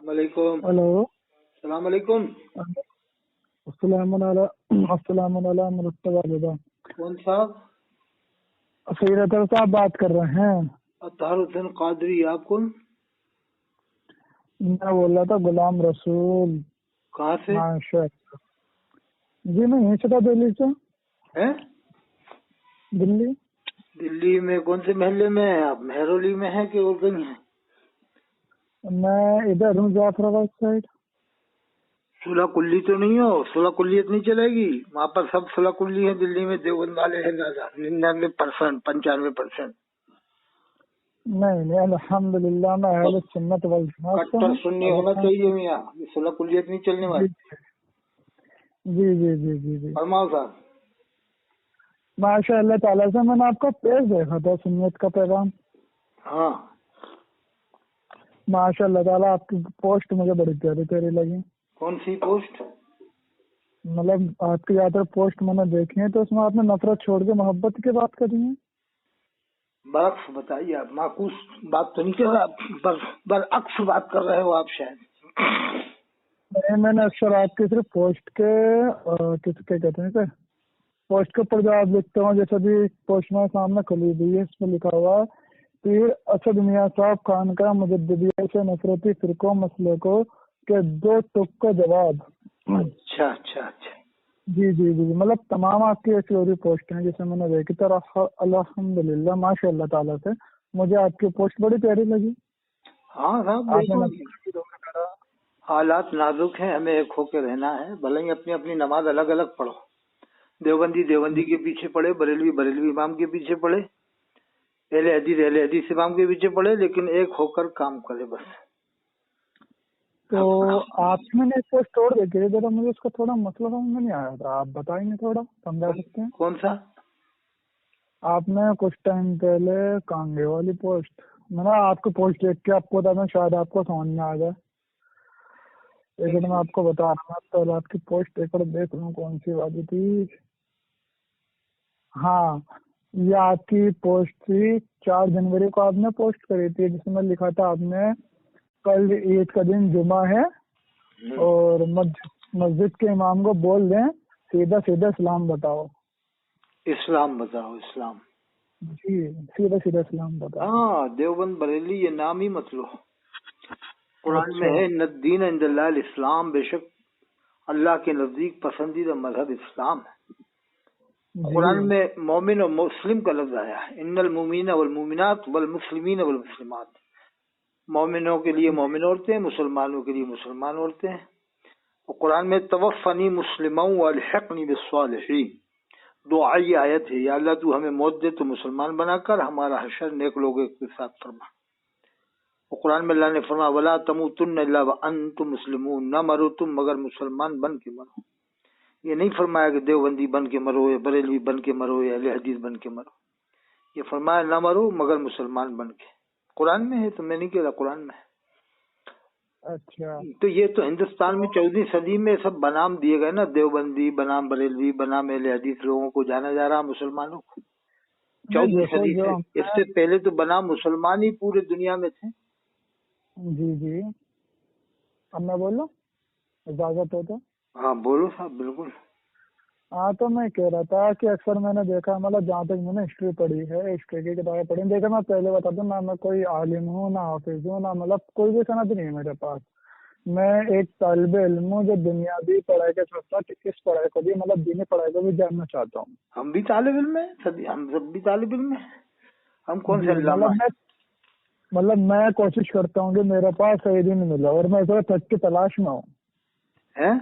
वालेकुम। हेलो। सलाम अलैकुम। अस्सलाम वालेकुम। कौन साहब? सैयद साहब बात कर रहे हैं। अतहरुद्दीन कादरी। आप कौन? मैं बोल रहा था गुलाम रसूल। कहाँ से? माशा जी, मैं यहीं से था, दिल्ली से। हैं? दिल्ली। दिल्ली में कौन से महल्ले में है आप? मेहरौली में है कि और कहीं है? मैं इधर हूँ, जाफराबाद साइड। सुलह कुल्ली तो नहीं हो? सुलह कुल्लियत नहीं चलेगी वहाँ पर। सब सुलह कुल्ली है दिल्ली में। देवबंद वाले हैं ज्यादा, 99%, 95%। नहीं, अल्हम्दुलिल्लाह मैं अहले सुन्नत वल जमात से कट्टर हूँ। सुन्नी होना चाहिए मियाँ। ये सुलह कुल्लियत नहीं चलने जी वाली। जी जी जी जी जी। फरमाओ साहब। माशा अल्लाह ताला से मैंने आपका पेज देखा था, सुन्नत का पैगाम। हाँ। माशा अल्लाह ताला आपकी पोस्ट मुझे बड़ी प्यारी प्यारी लगी। कौन सी पोस्ट? मतलब आपकी ज्यादातर पोस्ट मैंने देखी है, तो उसमें आपने नफरत छोड़ के मोहब्बत की बात करी है। बरक्स बताइए आप। माकूस बात तो नहीं कर रहा आप। बरअक्स बात कर रहे हो आप शायद। नहीं, मैंने अक्सर आपके सिर्फ पोस्ट के किसके कहते हैं सर, पोस्ट के ऊपर जवाब लिखता हूँ। जैसे भी पोस्ट में सामने खुली हुई है, इसमें लिखा हुआ है पीर असद मियां साहब खान का मुजद्दिदिया से नफरती फिरकों मसले को के 2 टुक का जवाब। अच्छा अच्छा अच्छा। जी जी जी, मतलब तमाम आपकी ऐसी और भी पोस्ट हैं जिसे मैंने देखी। तो अल्हम्दुलिल्लाह माशाअल्लाह ताला से मुझे आपकी पोस्ट बड़ी प्यारी लगी। हाँ साहब आपने बिल्कुल। नफरत की दोनों करा। हालात नाजुक हैं, हमें एक होकर रहना है। भले ही अपनी अपनी नमाज अलग अलग पढ़ो। देवबंदी देवबंदी के पीछे पड़े, बरेलवी बरेलवी इमाम के पीछे पड़े, अहले हदीस इमाम के पीछे पड़े, लेकिन एक होकर काम करे बस। तो आपने मैंने इसको स्टोर देखी थी जरा, मुझे इसका थोड़ा मसला समझ में नहीं आया था। आप बताएंगे, थोड़ा समझा सकते हैं? कौन सा? आपने कुछ टाइम पहले कांगे वाली पोस्ट, मैंने आपको पोस्ट देख के आपको बता दें, शायद आपको समझ में आ जाए, लेकिन मैं आपको बता रहा हूँ। तो आपकी पोस्ट एक बार देख लूँ कौन सी वाली थी। हाँ, ये आपकी पोस्ट थी 4 जनवरी को आपने पोस्ट करी थी, जिसमें लिखा था आपने कल ईद का दिन जुमा है और मस्जिद के इमाम को बोल दें सीधा सीधा इस्लाम बताओ। इस्लाम बताओ। इस्लाम। जी, सीधा सीधा इस्लाम बताओ। हाँ, देवबंद बरेली ये नाम ही मत लो। कुरान में अच्छा। है नद्दीन इंदल्लाह इस्लाम। बेशक अल्लाह के नजदीक पसंदीदा मजहब इस्लाम है। कुरान जी में मोमिन और मुस्लिम का लफ्ज आया है। इन्नल मुमीन वल मुमिनात वल मुस्लिमीन वल मुस्लिमात। मोमिनों के लिए मोमिन औरतें, मुसलमानों के लिए मुसलमान औरतें हैं। और कुरान में तवफ़नी मुस्लिमों वल्हिक़नी बिस्सालिहीन 2 आयत है। या अल्लाह तू हमें मौत दे तो मुसलमान बनाकर हमारा हशर नेक लोगों के साथ फरमा। और कुरान में अल्लाह ने फरमाया वला तमूतुन्ना इल्ला व अंतुम मुस्लिमून। न मरो तुम मगर मुसलमान बन के मरो। ये नहीं फरमाया कि देवबंदी बन के मरो या बरेलवी बन के मरो या अहले हदीस बन के मरो। ये फरमाया न मरो मगर मुसलमान बन के। कुरान में है, तो मैं नहीं कह रहा, कुरान में है। अच्छा। तो ये तो हिंदुस्तान में 14वीं सदी में सब बनाम दिए गए ना। देवबंदी बनाम बरेलवी बनाम अहले हदीस लोगों को जाना जा रहा मुसलमानों को। नहीं, 14वीं देखो सदी जो से। हमने, इससे पहले तो बनाम मुसलमान ही पूरे दुनिया में थे। जी जी, अब मैं बोलूं, इजाजत हो तो? हाँ बोलो साहब, बिल्कुल। हाँ, तो मैं कह रहा था कि अक्सर मैंने देखा, मतलब जहाँ तक मैंने हिस्ट्री पढ़ी है, हिस्ट्री की किताबें पढ़ी, देखा मैं पहले बता दूं ना, मैं कोई आलिम हूँ ना हाफिज हूँ ना, मतलब कोई भी सनद नहीं है मेरे पास। मैं एक तालिब इल्म हूँ जो दुनियावी पढ़ाई के साथ साथ इस पढ़ाई को भी, मतलब दीनी पढ़ाई को भी जानना चाहता हूँ। हम भी तालिब इल्म हैं, सभी हम सब भी तालिब इल्म हैं। हम कौन से जी, अल्लामा हैं? मतलब मैं कोशिश करता हूँ कि मेरे पास सही दिन मिले, और मैं इस वक्त हक की तलाश में हूँ। हैं?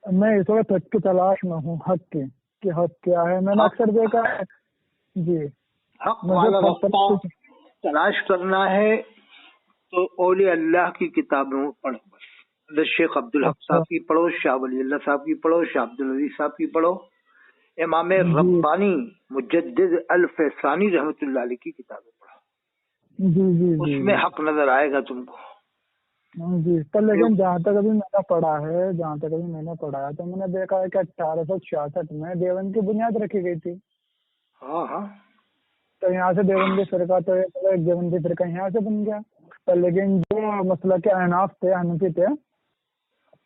मैं इस वक्त हक की तलाश में हूँ, हक की कि हक क्या है। मैंने हक अक्सर देखा है। जी, हक मुझे वाला हक रास्ता तलाश करना है तो औलिया अल्लाह की किताबों पढ़ो बस। शेख अब्दुल हक अच्छा। साहब की पढ़ो, शाह वली अल्लाह साहब की पढ़ो, शाह अब्दुल अजीज साहब की पढ़ो, इमाम जी रब्बानी मुजद्दिद अल फैसानी रहमतुल्लाह अलैह की किताबें पढ़ो। जी जी जी उसमें हक नजर आएगा तुमको। जी। पर लेकिन जहाँ तक अभी मैंने पढ़ा है, जहाँ तक अभी मैंने पढ़ा है, तो मैंने देखा है कि 1866 में देवबंद की बुनियाद रखी गई थी। हाँ हाँ। तो यहाँ से देवबंदी फिरका, तो एक देवबंदी फिरका यहाँ से बन गया। पर लेकिन जो मसला के अहनाफ थे, हनफी थे,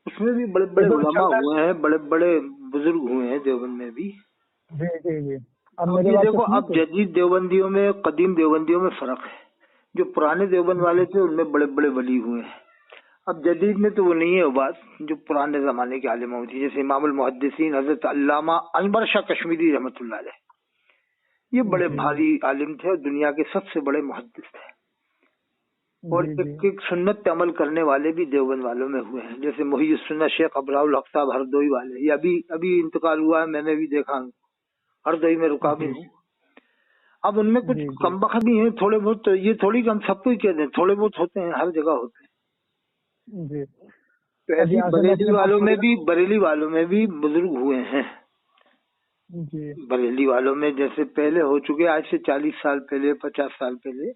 उसमें भी बड़े बड़े उलमा हुए हैं, बड़े बड़े बुजुर्ग हुए हैं देवबंद में भी। जी जी जी। अब अब मेरी ये बात देखो, तो अब जदीद देवबंदियों में कदीम देवबंदियों में फर्क है। जो पुराने देवबंद वाले थे उनमें बड़े बड़े वली हुए हैं। अब जदीद में तो वो नहीं है बात जो पुराने जमाने के आलिम होती, जैसे इमामुल मुहद्दिसीन हजरत अल्लामा अनवर शाह कश्मीरी रहमतुल्लाह अलैह, ये बड़े भारी आलिम थे और दुनिया के सबसे बड़े मुहद्दिस थे। और एक एक सुन्नत पे अमल करने वाले भी देवबंद वालों में हुए हैं, जैसे मुहियुस्सुन्नह शेख अबराउल हक साहब हरदोई वाले, ये अभी अभी इंतकाल हुआ है, मैंने भी देखा, हरदोई में रुका भी हूँ। अब उनमें कुछ कमबख्त भी हैं थोड़े बहुत, तो ये थोड़ी कि हम सबको ही कह दें, थोड़े बहुत होते हैं, हर जगह होते हैं जी। तो ऐसी बरेली वालों में भी बुजुर्ग हुए हैं जी। बरेली वालों में जैसे पहले हो चुके, आज से 40 साल पहले, 50 साल पहले,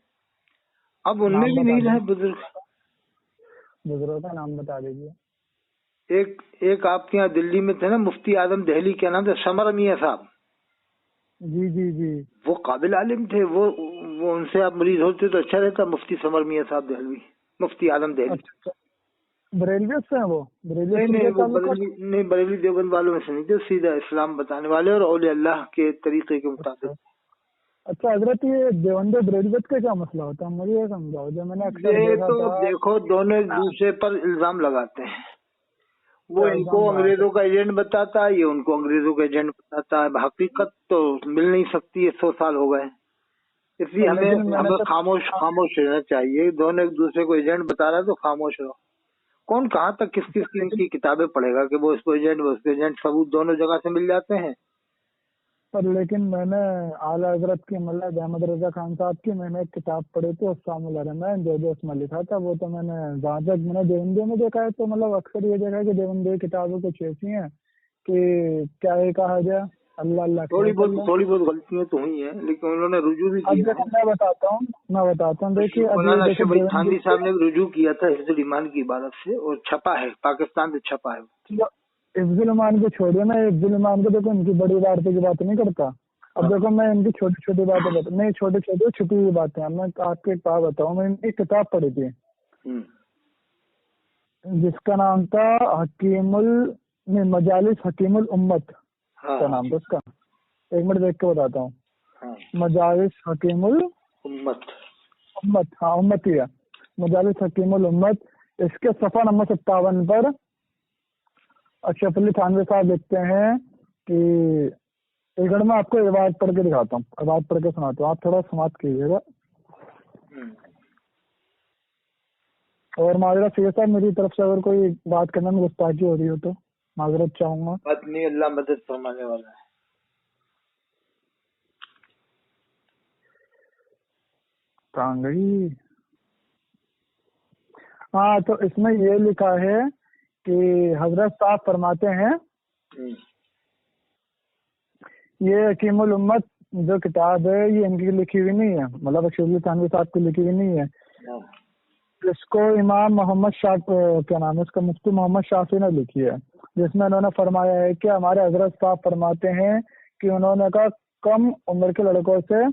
अब उनमें भी नहीं रहे बुजुर्ग। बुजुर्गों का नाम बता दीजिए। एक आपके यहाँ दिल्ली में थे ना मुफ्ती आजम दहली, क्या नाम था, समर मियां साहब। जी जी जी। वो काबिल आलिम थे, वो उनसे आप मरीज होते तो अच्छा रहता। मुफ्ती समर मियां साहब दहलवी, मुफ्ती आजम दहली। अच्छा, बरेली से हैं वो? नहीं, बरेली देवबंद वालों में से नहीं थे, सीधा इस्लाम बताने वाले और औलिया अल्लाह के तरीके के मुताबिक। अच्छा हजरत, ये देवबंद बरेलियत का क्या मसला होता है, मुझे ये समझाओ। जो मैंने अक्सर देखा तो था, देखो दोनों एक दूसरे पर इल्जाम लगाते हैं। वो इनको अंग्रेजों का एजेंट बताता है, ये उनको अंग्रेजों का एजेंट बताता है। हकीकत तो मिल नहीं सकती है, 100 साल हो गए, इसलिए हमें खामोश रहना चाहिए। दोनों एक दूसरे को एजेंट बता रहा है तो खामोश रहो। कौन कहाँ तक किस किस की किताबें पढ़ेगा कि वो इसको एजेंट, वो इसको एजेंट, सबूत दोनों जगह से मिल जाते हैं। पर लेकिन मैंने आला हजरत की मतलब अहमद रजा खान साहब की मैंने एक किताब पढ़ी थी, उस्तामुल अरमैन, जो उसमें लिखा था वो तो मैंने जहाँ तक मैंने देवबंदियों में देखा है, तो मतलब अक्सर ये देखा है कि देवबंदी किताबें कुछ ऐसी हैं कि क्या ही कहा जाए, अल्लाह अल्लाह। थोड़ी बहुत गलतियां तो हुई हैं, लेकिन उन्होंने रुजू भी किया है। मैं बताता हूँ देखिए, मौलाना शबीर थानवी साहब ने रुजू किया था हिफ्जुल ईमान की इबारत से, और छपा है, पाकिस्तान से छपा है। हिफ्जुल ईमान को छोड़िए, मैं हिफ्जुल ईमान को देखो इनकी बड़ी बातों की बात नहीं करता। अब देखो मैं इनकी छोटी छोटी बातें बता, नहीं छोटी छोटी छुपी हुई बातें, मैं आपको एक बात बताऊँ। मैं इनकी किताब पढ़ी थी जिसका नाम था मजालिस हकीमुल उम्मत का नाम था उसका। एक मिनट देख के बताता हूँ। मजालिस हकीमुल उम्मत, हाँ उम्मतिया, मजालिस हकीमुल उम्मत। इसके सफा नंबर 57 पर अशरफ अली थानवी साहब लिखते हैं कि एक मिनट मैं आपको इबादत पढ़ के दिखाता हूँ, इबादत पढ़ के सुनाता हूँ, आप थोड़ा समाप्त कीजिएगा। और माजरत सैयद साहब, मेरी तरफ से अगर कोई बात करने में गुस्ताखी हो रही हो तो माजरत चाहूंगा। बात नहीं, अल्लाह मदद फरमाने वाला है। कांगड़ी, हाँ, तो इसमें ये लिखा है कि हजरत साहब फरमाते हैं, ये हकीमुल उम्मत जो किताब है ये इनकी लिखी हुई नहीं है, मतलब अशरफ अली थानवी साहब की लिखी हुई नहीं है। इसको इमाम मोहम्मद क्या नाम है इसका, मुफ्ती मोहम्मद शाफी ने लिखी है, जिसमें उन्होंने फरमाया है कि हमारे हजरत साहब फरमाते हैं कि उन्होंने कहा कम उम्र के लड़कों से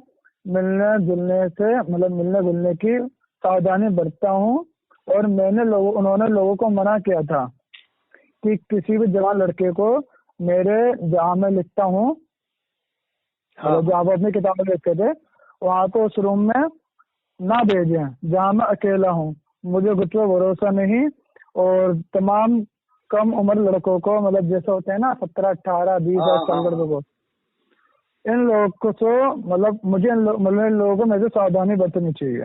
मिलने जुलने की सावधानी बरतता हूँ, और उन्होंने लोगों को मना किया था कि किसी भी जवान लड़के को मेरे जहाँ में लिखता हूँ, जहाँ वो अपनी किताबें लिखते थे, वहाँ तो उस रूम में ना भेजें जहाँ मैं अकेला हूँ, मुझे कुछ पर भरोसा नहीं। और तमाम कम उम्र लड़कों को, मतलब जैसे होते हैं ना 17, 18, 20 साल लड़कों को, इन लोगों को मतलब मुझे इन लोगों को मेरे सावधानी बरतनी चाहिए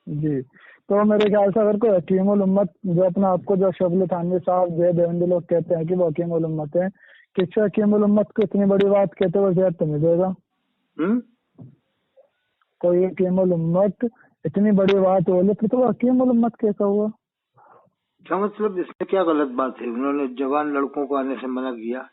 जी। तो मेरे ख्याल से अगर कोई हकीमुल उम्मत जो अपना आपको जो अशरफ अली थानवी साहब देवबंदी लोग कहते हैं कि वो हकीमुल उम्मत है, किसी हकीमुल उम्मत को इतनी बड़ी बात कहते हुए शायद तो मिलेगा। कोई हकीमुल उम्मत इतनी बड़ी बात बोले फिर तो हकीमुल उम्मत कैसा हुआ? क्या मतलब, इसमें क्या गलत बात है? उन्होंने जवान लड़कों को आने से मना किया।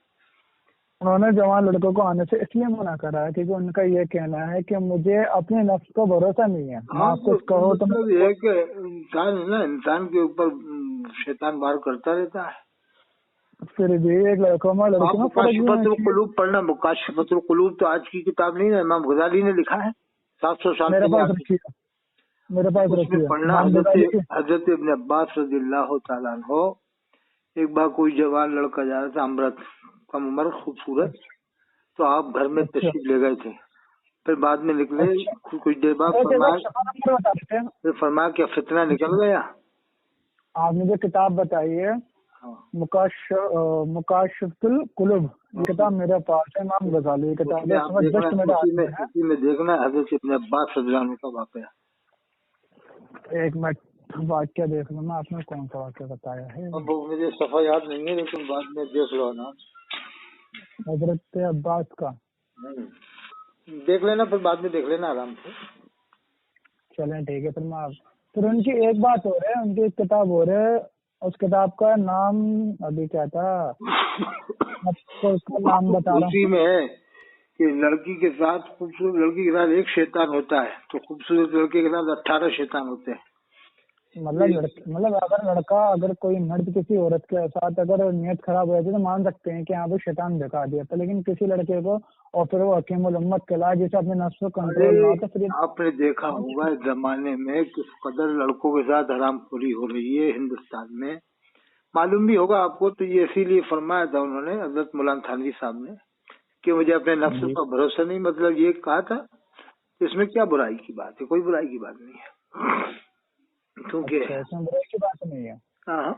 उन्होंने जवान लड़कों को आने से इसलिए मना करा है क्योंकि उनका ये कहना है कि मुझे अपने नफ्स को भरोसा नहीं है। आप कुछ कहो तो मतलब ये है कि इंसान है ना, इंसान के ऊपर शैतान वार करता रहता है। फिर भी एक लड़कों में लड़की में काशिफतुल कुलूब पढ़ना, काशिफतुल कुलूब तो आज की किताब नहीं है, इमाम गजाली ने लिखा है 700 साल मेरे पास रखी है। मेरे पास उसमें रखी है, पढ़ना नाम बता दीजिए। हजरत इब्न अब्बास रज़ियल्लाहु ताला अन्हो, एक बार कोई जवान लड़का जा रहा था, अमरत कम उम्र, खूबसूरत, तो आप घर में अच्छा तशरीफ ले गए थे, फिर बाद में निकले, अच्छा, कुछ देर बाद एक एक सफा नंबर बता देते हैं। फिर फरमाया क्या फितना निकल गया। आप मुझे किताब बताइए, हाँ। मुकाशफुल कुलूब, ये किताब मेरे पास है, इमाम गजाली की किताब है, समझ जस्ट मेरे हाथ में है। उसी में देखना हजरत इब्न अब्बास रज़ियल्लाहु अन्हु का वाक़या। एक मिनट, वाक्य देख लो, मैं आपने कौन सा वाक्य बताया है। अब वो मुझे सफा याद नहीं है, लेकिन बाद में देख लो ना, हजरत अब्बास का देख लेना, फिर बाद में देख लेना आराम से। चलें ठीक है, फिर उनकी एक बात हो रही है, उनकी एक किताब हो रही है, उस किताब का नाम अभी क्या था, आपको उसका नाम बता रहा हूँ। उसी में है कि लड़की के साथ, खूबसूरत लड़की के साथ एक शैतान होता है, तो खूबसूरत लड़के के साथ 18 शैतान होते हैं। मतलब अगर कोई मर्द किसी औरत के साथ अगर नियत खराब हो जाती है तो मान सकते हैं कि यहाँ पे शैतान दिखा दिया था, लेकिन किसी लड़के को और फिर वो हकीमुल उम्मत कहलाए, जिसे अपने नफ्स को कंट्रोल ना हो, तो फिर आपने देखा होगा इस जमाने में किस कदर लड़कों के साथ हरामखोरी हो रही है हिंदुस्तान में, मालूम भी होगा आपको। तो ये इसीलिए फरमाया था उन्होंने, हजरत मौलाना थानवी साहब ने, कि मुझे अपने नफ्स पर भरोसा नहीं, मतलब ये कहा था, इसमें क्या बुराई की बात है, कोई बुराई की बात नहीं है, क्योंकि इसमें बुराई की बात नहीं है। हाँ,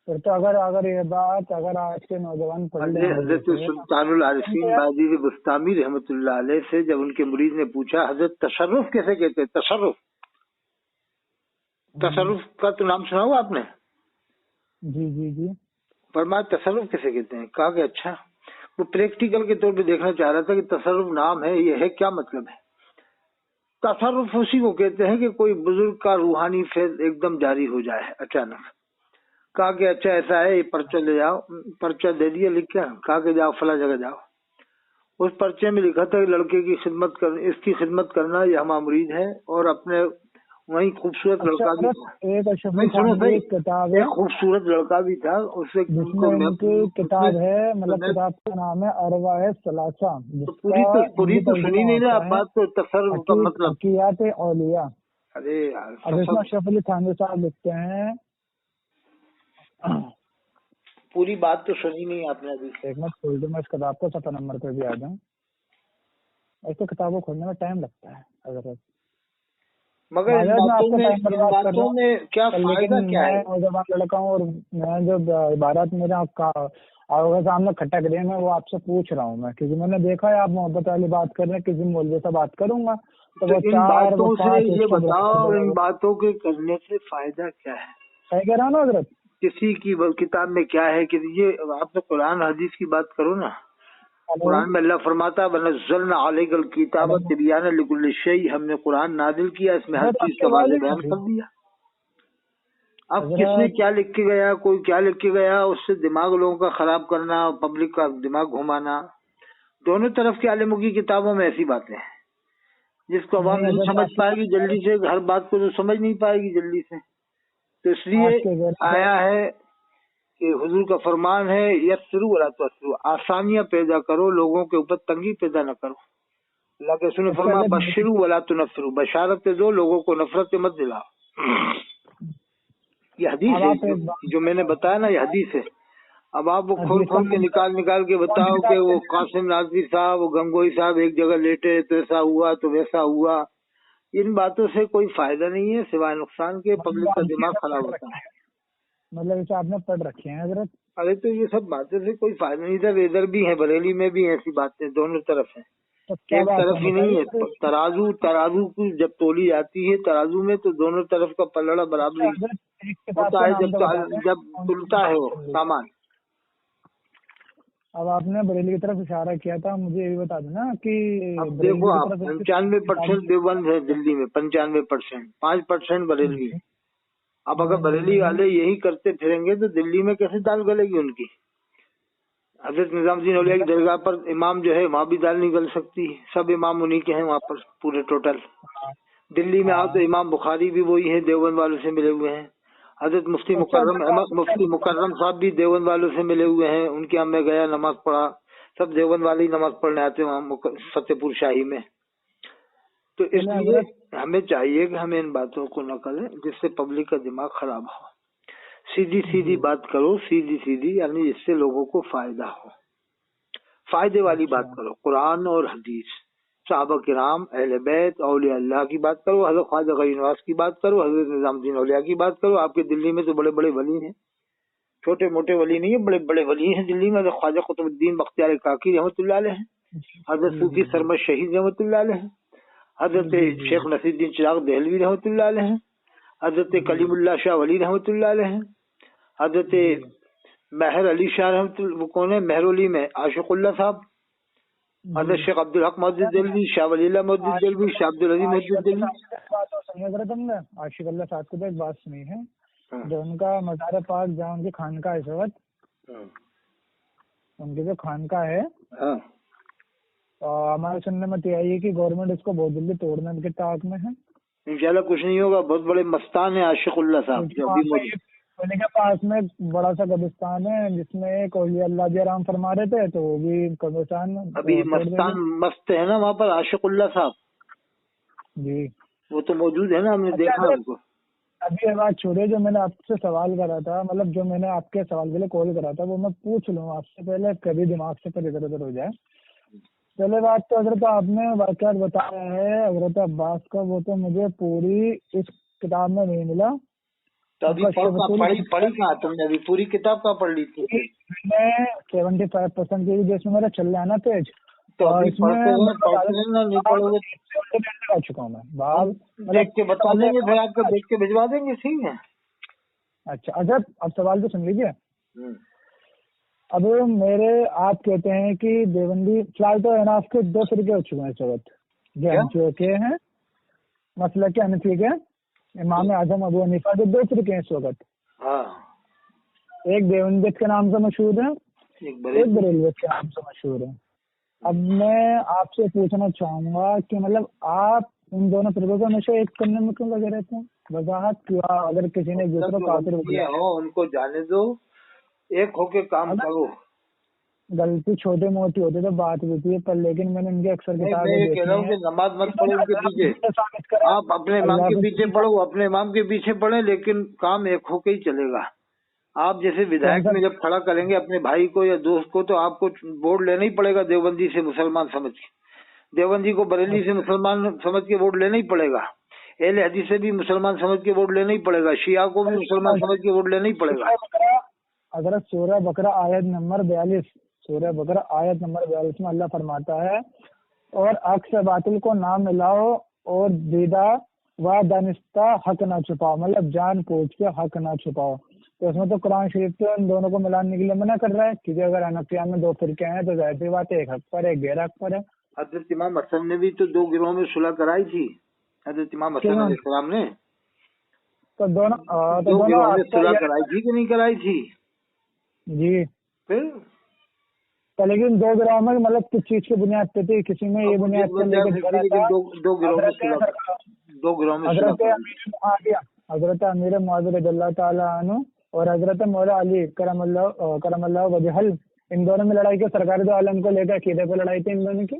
फिर तो अगर ये बात अगर आज के नौजवान पढ़ ले, हजरत सुल्तानुल आरिफीन बाजीर बुस्तामी रहमतुल्लाह अलैह से जब उनके मुरीद ने पूछा, हजरत तशर्रुफ कैसे कहते हैं, तशर्रुफ का तो नाम सुना होगा आपने। जी जी जी, फरमाया तसर्रुफ कैसे कहते हैं, कहा कि अच्छा, वो प्रैक्टिकल के तौर पे देखना चाह रहा था कि तसर्रुफ नाम है, ये है क्या मतलब है। तसर्रुफ उसी को कहते हैं कि कोई बुजुर्ग का रूहानी फैज एकदम जारी हो जाए अचानक। कहा कि अच्छा ऐसा है, ये पर्चा ले जाओ, पर्चा दे दिया लिख के, कहा कि जाओ फला जगह जाओ। उस पर्चे में लिखा था कि लड़के की खिदमत कर, इसकी खिदमत करना, ये हमारा मुरीद है, और अपने वही खूबसूरत लड़का भी था, एक खूबसूरत लड़का भी था, उससे किताब है, मतलब किताब का नाम है अरवाए सलासा। तो पूरी तो सुनी नहीं ना आप बात, तो तसर्रुफ का मतलब हकीयात औलिया। अरे अब इसमें अशरफ अली थानवी साहब लिखते हैं, पूरी बात तो सुनी नहीं आपने अभी। एक मिनट खोल दो, मैं इस किताब को सफा नंबर पे भी आ जाऊँ, ऐसे किताबों खोलने में टाइम लगता है अगर, मगर इन बातों में क्या फायदा क्या है। मैं जवान लड़का हूँ और मैं जो इबारत मेरा सामने खटक रही है, मैं वो आपसे पूछ रहा हूँ मैं, क्योंकि मैंने देखा है आप मोहब्बत वाली बात कर रहे हैं, किसी मौलवी से बात करूंगा तो वो इन बातों से ये बताओ, इन बातों के करने से फायदा क्या है। सही कह रहा हूँ ना हजरत, किसी की किताब में क्या है कि ये आप तो कुरान हदीस की बात करो ना। कुरान में अल्लाह फरमाता वनज़्ज़लना अलैकल किताब तिबयाना लिकुल्लि शै, हमने कुरान नाजिल किया, इसमें हर चीज का वाज़ेह बयान कर दिया। अब किसने क्या लिख के गया, कोई क्या लिख के गया, उससे दिमाग लोगों का खराब करना, पब्लिक का दिमाग घुमाना, दोनों तरफ के आलिमों की किताबों में ऐसी बातें हैं जिसको अवाम नहीं समझ पाएगी जल्दी से, हर बात को तो समझ नहीं पाएगी जल्दी से। तो इसलिए आया है कि हुजूर का फरमान है, यस्सरू वला तुअस्सिरू, आसानियां पैदा करो, लोगों के ऊपर तंगी पैदा न करो। अल्लाह के रसूल ने फरमाया बशिरू वला तुनफ्फिरू, बशारत दो, लोगों को नफरत मत दिलाओ। ये हदीस है जो मैंने बताया ना, ये हदीस है। अब आप वो खोल खोल के निकाल के बताओ कि वो कासिम नाज़वी साहब, वो गंगोई साहब एक जगह लेटे तो ऐसा हुआ तो वैसा हुआ, इन बातों से कोई फायदा नहीं है सिवाय नुकसान के, पब्लिक का दिमाग खराब होता है। मतलब इसे आपने पढ़ रखे हैं हजरत। अरे तो ये सब बातें से कोई फायदा नहीं, इधर भी है, बरेली में भी ऐसी बातें, दोनों तरफ है, एक तरफ ही नहीं है। तराजू की जब तोली जाती है तराजू में, तो दोनों तरफ का पलड़ा बराबर होता है जब तुलता है वो सामान। अब आपने बरेली की तरफ इशारा किया था, मुझे ये भी बता देना कि अब देखो आप 95% देवबंद है दिल्ली में, 95%, 5% बरेली है। अब अगर बरेली वाले यही करते फिरेंगे तो दिल्ली में कैसे दाल गलेगी उनकी। हजरत निजामुद्दीन औलिया की दरगाह पर इमाम जो है वहाँ भी दाल नहीं गल सकती, सब इमाम उन्हीं के हैं वहाँ पर पूरे टोटल। दिल्ली में आओ तो इमाम बुखारी भी वही है, देवबंद वालों से मिले हुए हैं। हजरत मुफ्ती मुकर्रम साहब भी देवबंद वालों से मिले हुए हैं, उनके यहाँ मैं गया, नमाज पढ़ा, सब देवबंद वाले ही नमाज पढ़ने आते हैं वहाँ फतेहपुर शाही में। تو اس لیے ہمیں چاہیے کہ ہمیں ان باتوں کو نہ کریں جس سے پبلک کا دماغ خراب ہو. سیدھی سیدھی بات کرو، سیدھی سیدھی، یعنی جس سے لوگوں کو فائدہ ہو، فائدے والی بات کرو. قرآن اور حدیث، صحابہ کرام، اہل بیت، اولیاء اللہ کی بات کرو، حضرت خواجہ غریب نواز کی بات کرو، حضرت نظام الدین اولیاء کی بات کرو. آپ کے دلی میں تو بڑے بڑے ولی ہیں، چھوٹے موٹے ولی نہیں ہیں، بڑے بڑے ولی ہیں دلی میں. حضرت خواجہ قطب الدین بختیار کاکی رحمۃ اللہ علیہ ہیں، حضرت صوفی سرمد شہید رحمۃ اللہ علیہ ہیں، حضرت شیخ نصیر الدین چراغ دہلوی رحمۃ اللہ علیہ ہیں، حضرت کلیم اللہ شاہ ولی رحمۃ اللہ علیہ ہیں، حضرت مہر علی شاہ رحمۃ اللہ، وہ کون ہے مہر علی میں عاشق اللہ صاحب، حضرت شیخ عبدالحق محدث دہلوی، شاہ ولی اللہ محدث دہلوی، شاہ عبدالعزیز محدث دہلوی. عاشق اللہ صاحب کو تو ایک بات سنی ہے، جو ان کا مزار پاک جہاں ان کی خانقاہ اس وقت، ان کی جو خانقاہ ہے، ہمارے سننے میں یہ آئی ہے کہ گورنمنٹ اس کو بہت جلدی توڑنے کے طاق میں ہے. انشاءاللہ کچھ نہیں ہوگا، بہت بڑے مستان ہیں عاشق اللہ صاحب جو ابھی موجود. پہلے کے پاس میں بڑا سا قبرستان ہے جس میں ایک اولیاء اللہ جی آرام فرما رہے تھے، تو وہ بھی قبرستان ابھی مستان مست ہے نا وہاں پر عاشق اللہ صاحب جی، وہ تو موجود ہے نا، ہم نے دیکھا ان کو. ابھی یہ بات چھوڑے، جو میں نے آپ سے سوال کرا تھا، مطلب جو میں نے آپ کے سوال کے لیے کال کرا تھا، وہ میں پوچھ لوں آپ سے پہلے، کبھی دماغ سے پہلے ادھر ادھر ہو جائے. پہلے بات تو حضرت آپ نے واقعات بتایا ہے حضرت عباس کا، وہ تو مجھے پوری اس کتاب میں نہیں ملا. تو ابھی پڑھی کہاں تم نے؟ ابھی پوری کتاب کا پڑھ لی تھی؟ میں 75% کی جس میں میرا چل رہا ہے نا پیج، تو ابھی پڑھتے نہیں پڑھو گے آ چکا ہوں میں باب، دیکھ کے بتا دیں گے، پھر آپ کو دیکھ کے بھجوا دیں گے. ٹھیک ہے. اچھا حضرت اب سوال تو سن لیجیے. اب میرے آپ کہتے ہیں کہ دیوبندی فی الحال تو اناف کے 2 فرقے ہو چکے ہیں اس وقت، جو حنفیوں کے ہیں، مسلک کے حنفی کے امام اعظم ابو حنیفہ کے 2 فرقے ہیں اس وقت. ایک دیوبندیت کے نام سے مشہور ہے، ایک بریلویت کے نام سے مشہور ہے. اب میں آپ سے پوچھنا چاہوں گا کہ مطلب آپ ان دونوں فرقوں کو ہمیشہ ایک کرنے میں کیوں لگے رہتے ہیں؟ وضاحت کیا، اگر کسی نے دوسروں کافر ہو ان کو جانے دو، ایک ہو کے کام کرو. غلطی چھوٹی موٹی ہوتی تو بات ہوتی ہے، پر لیکن میں نے ان کی اکثر کتابیں دیکھی ہیں. نماز مت پڑھو ان کے پیچھے، آپ اپنے امام کے پیچھے پڑھو، اپنے امام کے پیچھے پڑھیں، لیکن کام ایک ہو کے ہی چلے گا. آپ جیسے ودھائک میں جب کھڑا کریں گے اپنے بھائی کو یا دوست کو، تو آپ کو ووٹ لینا ہی پڑے گا دیوبندی سے مسلمان سمجھ کے، دیوبندی کو بریلی سے مسلمان سمجھ کے ووٹ لینا ہی پڑے گا، اہل حدیث سے بھی مسلمان سمجھ کے ووٹ لینا ہی پڑے گا، شیعہ کو بھی مسلمان سمجھ کے ووٹ لینا ہی پڑے گا. اگر سورہ بقرہ آیت نمبر 42، سورہ بقرہ آیت نمبر 42 میں اللہ فرماتا ہے، اور حق سے باطل کو نہ ملاؤ اور دیدہ و دانستہ حق نہ چھپاؤ، مطلب جان پوچھ کے حق نہ چھپاؤ. تو اس میں تو قرآن شریف تو ان دونوں کو ملانے کے لیے منع کر رہا ہے، کیونکہ اگر حنفیہ میں 2 فرقے ہیں تو ظاہر سی بات ہے، ایک حق پر ہے، ایک غیر حق پر ہے. حضرت امام حسن نے بھی تو 2 گروہوں میں صلح کرائی تھی، حضرت امام حسن علیہ السلام نے تو دونوں 2 گروہوں میں صلح کرائی تھی کہ نہیں کرائی تھی؟ جی. پھر تو لیکن 2 گروہوں میں مطلب کس چیز کی بنیاد پہ تھی؟ کسی میں یہ بنیاد پر لے کے 2 گروہوں میں صلح، 2 گروہوں میں حضرت امیر معاویہ رضی اللہ تعالیٰ عنہ اور حضرت مولا علی کرم اللہ وجہہ، ان دونوں میں لڑائی کی، سرکار دو عالم کو لے کر عقیدے پہ لڑائی تھی ان دونوں کی.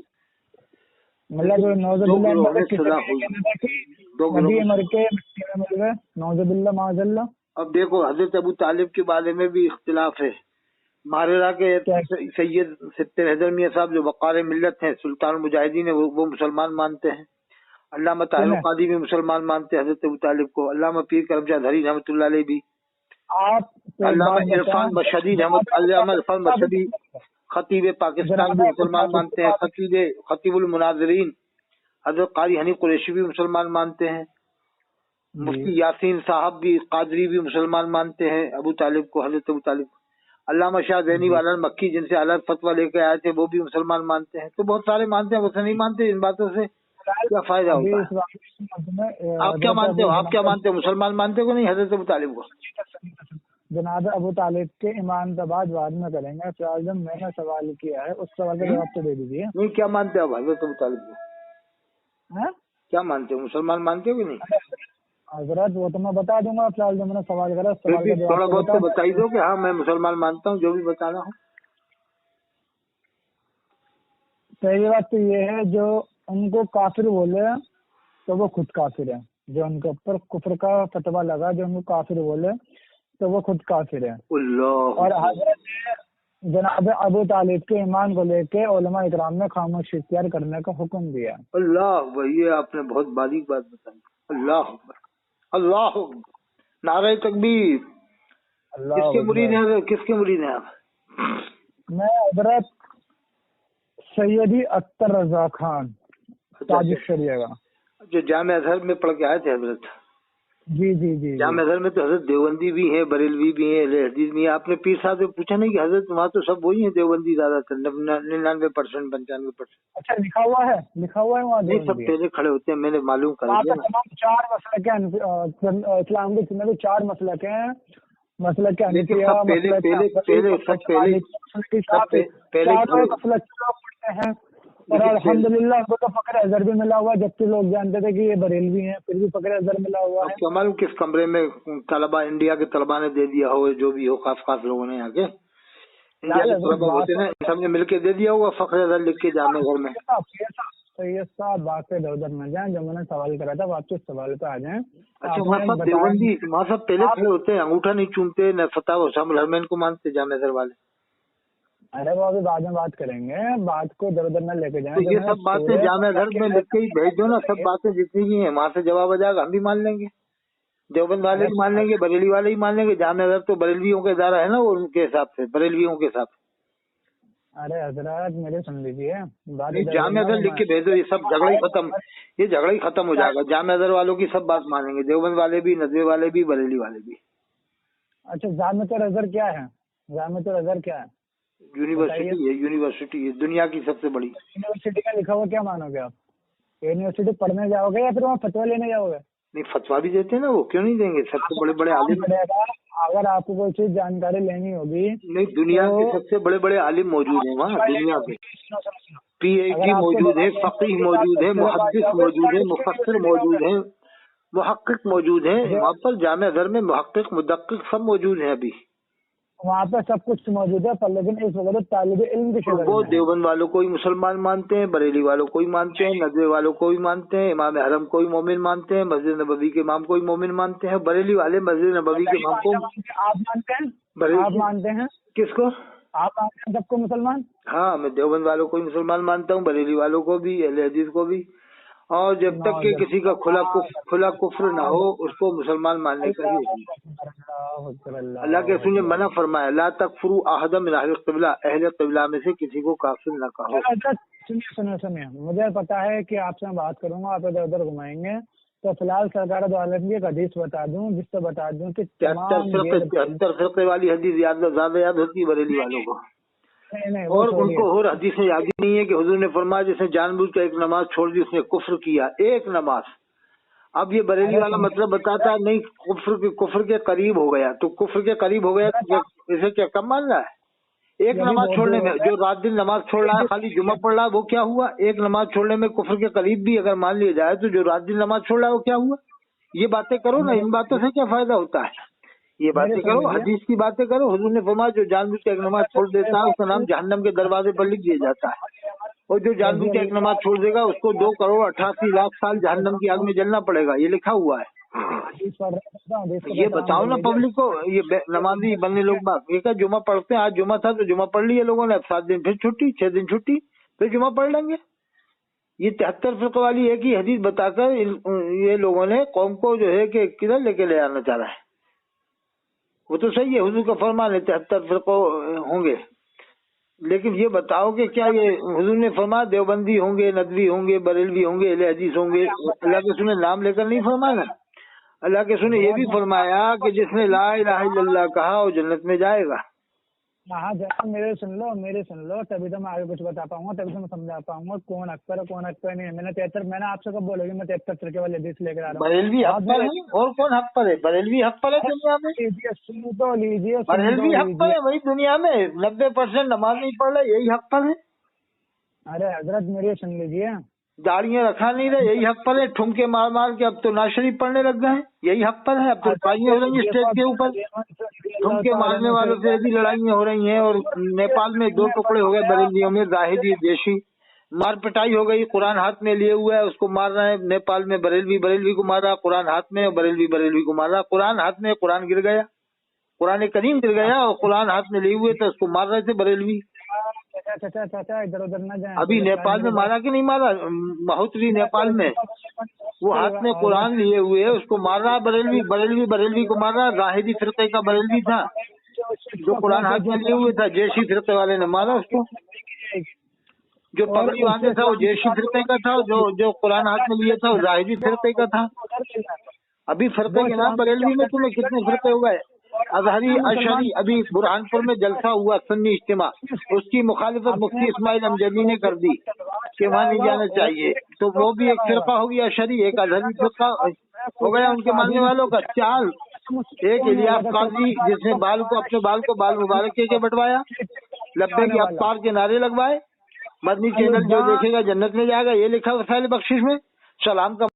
مطلب نوز باللہ نبی مر کے مل گئے، نوز باللہ معاذ اللہ. اب دیکھو حضرت ابو طالب کے بارے میں بھی اختلاف ہے. ماررہ کے سید ستر حیدر میاں صاحب جو وقار ملت ہیں، سلطان المجاہدین، وہ مسلمان مانتے ہیں. علامہ طاہر القادری بھی مسلمان مانتے ہیں حضرت ابو طالب کو. علامہ پیر کرم شاہ دھری رحمۃ اللہ علیہ بھی. علامہ عرفان مشہدی خطیب پاکستان بھی مسلمان مانتے ہیں. خطیب المناظرین حضرت قاری حنیف قریشی بھی مسلمان مانتے ہیں. مفتی یاسین صاحب بھی قادری بھی مسلمان مانتے ہیں ابو طالب کو، حضرت ابو طالب کو. علامہ شاہ زینی والا مکی جن سے الگ فتویٰ لے کے آئے تھے، وہ بھی مسلمان مانتے ہیں. تو بہت سارے مانتے ہیں، وہ نہیں مانتے. ان باتوں سے کیا فائدہ ہوتا ہے؟ آپ کیا مانتے ہو؟ آپ کیا مانتے ہو؟ مسلمان مانتے ہو نہیں حضرت ابو طالب کو؟ جناب ابو طالب کے ایمان کا بعد میں کریں گے. فی الحال میں نے سوال کیا ہے اس سوال کا جواب تو دے دیجیے. نہیں، کیا مانتے ہو حضرت ابو طالب کو؟ کیا مانتے ہو؟ مسلمان مانتے ہو کہ نہیں؟ حضرت وہ تو میں بتا دوں گا. فی الحال جو میں نے سوال کرا تھوڑا بہت تو بتا ہی دو کہ ہاں میں مسلمان مانتا ہوں، جو بھی بتانا ہو. پہلی بات تو یہ ہے جو ان کو کافر بولے तो वो खुद काफिर है। जो उनके ऊपर कुफ्र का फतवा लगा, जो उनको काफिर बोले, तो वो खुद काफिर है। और हजरत जनाब अबू तालिब के ईमान को लेके उलमा इकराम ने खामोशी इख्तियार करने का हुक्म दिया। अल्लाह, ये आपने बहुत बारीक बात बताई। अल्लाह अकबर, अल्लाह अकबर, नारे तकबीर। किसके मुरीद हैं, किसके मुरीद हैं आप? मैं हजरत सैयदी अख्तर रजा खान ताजिक शरिया का, जो जामिया अजहर में पढ़ के आए थे हजरत। जी जी जी। जामिया अजहर में तो हजरत देवबंदी भी है, बरेलवी भी है, अहले हदीस भी है। आपने पीर साहब से पूछा नहीं कि हजरत वहाँ तो सब वही है देवबंदी ज्यादातर, 99%, 95%? अच्छा, लिखा हुआ है, लिखा हुआ है वहाँ? नहीं, सब पहले खड़े होते हैं, मैंने मालूम कर दिया। तमाम 4 मसलक हैं इस्लाम के, जितने भी 4 मसलक हैं, मसलक के हनीफिया, पढ़ते हैं। और अल्हम्दुलिल्लाह उनको तो फक्र अजहर भी मिला हुआ, जबकि लोग जानते थे कि ये बरेलवी हैं, फिर भी फक्र अजहर मिला हुआ है। क्या मालूम किस कमरे में तलबा, इंडिया के तलबा ने दे दिया हो, जो भी हो, खास लोगों ने आके इंडिया के तलबा होते हैं, सबने मिलके दे दिया होगा फक्र अजहर लिख के जामे घर में। तो ये सब बात से इधर न जाए, जो मैंने सवाल करा था वापस सवाल पे आ जाए। अच्छा, वहाँ सब देवबंदी, वहाँ सब पहले खड़े होते हैं, अंगूठा नहीं चूमते, न फताह हुसैन हरमैन को मानते जामे घर वाले। अरे वो अभी बाद में बात करेंगे, बात को इधर उधर न लेके जाए। तो ये सब बातें जामिया घर में लिख के ही भेज दो ना, सब बातें जितनी भी हैं वहाँ से जवाब आ जाएगा, हम भी मान लेंगे, देवबंद वाले भी मान लेंगे, बरेली वाले ही मान लेंगे। जामिया घर तो बरेलवियों के इदारा है ना, वो उनके हिसाब से, बरेलवियों के हिसाब से। अरे हजरत मेरे सुन लीजिए, जामिया घर लिख के भेज दो, ये सब झगड़ा ही खत्म, ये झगड़ा ही खत्म हो जाएगा। जामिया घर वालों की सब बात मानेंगे, देवबंद वाले भी, नदवे वाले भी, बरेली वाले भी। अच्छा, जामिया अजहर क्या है? जामिया अजहर क्या है? यूनिवर्सिटी है, यूनिवर्सिटी है, दुनिया की सबसे बड़ी। यूनिवर्सिटी का लिखा हुआ क्या मानोगे आप? यूनिवर्सिटी पढ़ने जाओगे या फिर वहाँ फतवा लेने जाओगे? नहीं, फतवा भी देते हैं ना वो, क्यों नहीं देंगे? सबसे बड़े बड़े आलिम। अगर आपको कोई चीज जानकारी लेनी होगी, नहीं, दुनिया के सबसे बड़े बड़े आलिम मौजूद हैं वहाँ, दुनिया के। PhD मौजूद है, फकीह मौजूद है, मुहद्दिस मौजूद है, मुफस्सिर मौजूद है, मुहक्किक मौजूद है। वहाँ पर जामिया अजहर में मुहक्किक, मुदक्किक सब मौजूद हैं अभी। वहाँ पे सब कुछ मौजूद है, पर लेकिन इस वक्त तालिब इल्म की शक्ल वो देवबंद वालों को ही मुसलमान मानते हैं, बरेली वालों को ही मानते हैं, नदवे वालों को ही मानते हैं, इमाम हरम को ही मोमिन मानते हैं, मस्जिद नबवी के इमाम को ही मोमिन मानते हैं। बरेली वाले मस्जिद नबवी के इमाम को आप मानते हैं? आप मानते हैं किसको? आप मानते हैं सबको मुसलमान? हाँ, मैं देवबंद वालों को ही मुसलमान मानता हूँ, बरेली वालों को भी, अहले हदीस को भी। और जब तक कि किसी का खुला कुफ्र ना हो, उसको मुसलमान मानने का ही। अल्लाह के रसूल ने मना फरमाया, ला तकफुरु अहदम मिन अहलिल क़िबला, अहले क़िबला में से किसी को काफिर न कहो। सुनिए, मुझे पता है कि आपसे मैं बात करूंगा, आप इधर उधर घुमाएंगे, तो फिलहाल सरकार दो आलम की एक हदीस बता दूं, जिससे बता दूं कि 73 फिरके वाली हदीस ज्यादा याद होती है बरेली वालों को। और उनको और हदीसें याद ही नहीं है कि हुजूर ने फरमाया जिसने जानबूझ कर एक नमाज छोड़ दी उसने कुफ्र किया, एक नमाज। अब ये बरेली वाला मतलब बताता है नहीं, कुफ्र के करीब हो गया, तो कुफ्र के करीब हो गया तो इसे क्या कम मान रहा है? एक नमाज छोड़ने में, जो रात दिन नमाज छोड़ रहा है, खाली जुमा पढ़ रहा है, वो क्या हुआ? एक नमाज छोड़ने में कुफ्र के करीब भी अगर मान लिया जाए, तो जो रात दिन नमाज छोड़ रहा है वो क्या हुआ? ये बातें करो ना, इन बातों से क्या फायदा होता है? ये बातें करो, हदीस की बातें करो। हुजूर ने फरमाया जो जानबूझ के एक नमाज छोड़ देता है उसका नाम जहन्नम के दरवाजे पर लिख दिया जाता है, और जो जानबूझ के एक नमाज छोड़ देगा उसको 2,88,00,000 साल जहन्नम की आग में जलना पड़ेगा, ये लिखा हुआ है। ये बताओ ना पब्लिक को, ये नमाजी बनने लोग बात ये क्या जुमा पढ़ते हैं? आज जुमा था तो जुमा पढ़ लिया लोगों ने, अब 7 दिन फिर छुट्टी, 6 दिन छुट्टी, फिर जुमा पढ़ लेंगे। ये 73 फिरके वाली एक ही हदीस बताकर ये लोगों ने कौम को जो है कि किधर लेके ले आना चाह रहा है। वो तो सही है, हुजूर का फरमान है 73 फिरके होंगे, लेकिन ये बताओ कि क्या ये हुजूर ने फरमाया देवबंदी होंगे, नदवी होंगे, बरेलवी होंगे, अहले हदीस होंगे? अल्लाह के रसूल ने नाम लेकर नहीं फरमाया। अल्लाह के रसूल ने ये भी फरमाया कि जिसने ला इलाहा इल्लल्लाह कहा वो जन्नत में जाएगा। हाँ जनाब, मेरे सुन लो, तभी तो मैं आगे कुछ बता पाऊंगा, तभी तो मैं समझा पाऊंगा कौन अकबर है कौन अकबर नहीं है। मैंने आपसे कब बोलोगे मैं 73 फिरके वाले हदीस लेकर आ रहा हूँ? बरेलवी हक पर है, और कौन हक पर है? बरेलवी हक पर है दुनिया में। सुन तो लीजिए, बरेलवी हक पर है वही दुनिया में 90% नमाज नहीं पढ़ रहे, यही हक पर है। अरे हजरत मेरे सुन लीजिए, दाढ़ियाँ रखा नहीं रहे, यही हक पर है। ठुमके मार मार के अब तो नाज शरीफ पढ़ने लग गए हैं, यही हक पर है। अब तो लड़ाइयाँ हो रही है स्टेज के ऊपर, ठुमके मारने वालों से भी लड़ाइयाँ हो रही हैं। और नेपाल में 2 टुकड़े हो गए बरेलियों में, जाहिदी देशी। मार पिटाई हो गई, कुरान हाथ में लिए हुआ है, उसको मार रहे हैं। नेपाल में बरेलवी को मारा, कुरान हाथ में, बरेलवी को मारा। कुरान हाथ में, कुरान गिर गया, कुरान करीम गिर गया और कुरान हाथ में लिए हुए थे, उसको मार रहे थे बरेलवी। चाचा इधर उधर न जाए। अभी नेपाल में मारा कि नहीं मारा? महोत्तरी नेपाल में, वो हाथ में कुरान लिए हुए है, उसको मार रहा बरेलवी को मार रहा। जाहिदी फिरके का बरेलवी था जो कुरान हाथ में लिए हुए था, जैशी फिरके वाले ने मारा उसको। जो पगड़ी बांधे था वो जैशी फिरके का था, जो कुरान हाथ में लिए था वो जाहिदी फिरके का था। अभी फिरके के नाम बरेलवी में तुम्हें कितने फिरके हो गए? अजहरी, अशरी। अभी बुरहानपुर में जलसा हुआ सुन्नी इज्तिमा, उसकी मुखालिफत मुफ्ती इस्माइल अमजदी ने कर दी कि वहाँ नहीं जाना चाहिए, तो वो भी एक फिरका हो गया अशरी, एक अजहरी फिरका हो गया उनके मानने वालों का। चाल एक इलियास काजी जिसने अपने बाल को बाल मुबारक के बंटवाया, लब्बे की अफ्तार के नारे लगवाए। मदनी चैनल जो देखेगा जन्नत में जाएगा, ये लिखा वसाइल बख्शिश में। सलाम का